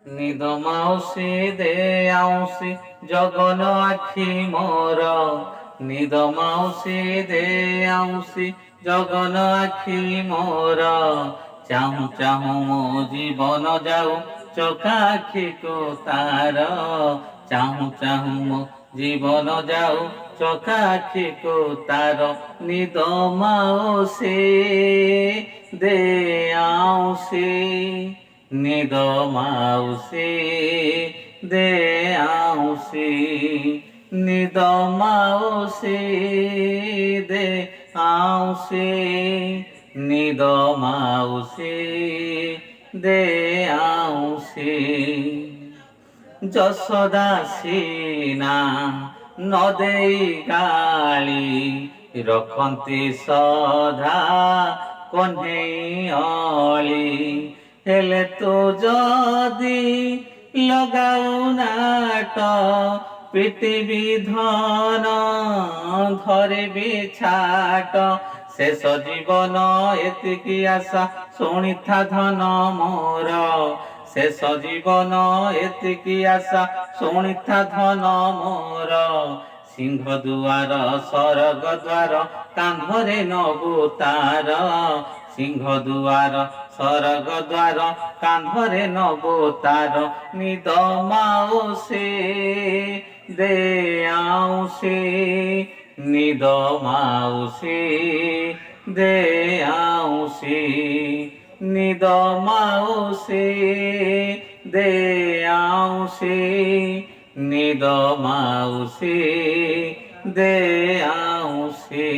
নিদ মাউসী দে আউসী জগন আখি মোর, নিদ মাউসী দে আউসী জগন আখি মোর। চাହୁଁ ଚାହୁଁ ମୋ ଜୀବନ ଯାଉ ଚକାଖିକୁ ତାର, ଚାହୁଁ ଚାହୁଁ ମୋ ଜୀବନ ଯାଉ ଚକାଖିକୁ ତାର। ନିଦ ମାଉସୀ ଦେ ଆଉସୀ, নিদ মাউসী দে আউসী, নিদ মাউসী দে আউসী, নিদ মাউসী দে আউসী। যশোদা সিনা নদেই গাଳି ରଖନ୍ତି ସଦା କହ୍ନେଇ ଅଳି। ହେଲେ ତୁ ଯଦି ଲଗାଉ ନାଟ, ପିଟିବି ଧନ ଧରିବି ଛାଟ। ଶେଷ ଜୀବନ ଏତିକି ଆଶା ଶୁଣିଥା ଧନ ମୋର, ଶେଷ ଜୀବନ ଏତିକି ଆଶା ଶୁଣିଥା ଧନ ମୋର। ସିଂହ ଦୁଆର ସରଗ ଦ୍ୱାର କାନ୍ଧରେ ନବୁ ତାର, ସିଂହ ଦୁଆର ସରଗ ଦ୍ୱାର କାନ୍ଧରେ ନବୁ ତାର। ନିଦ ମାଉସୀ ଦେ ଆଉସୀ, ନିଦ ମାଉସୀ ଦେ ଆଉସୀ, ନିଦ ମାଉସୀ ଦେ ଆଉସୀ, নিদ মাউসী দে আউসী।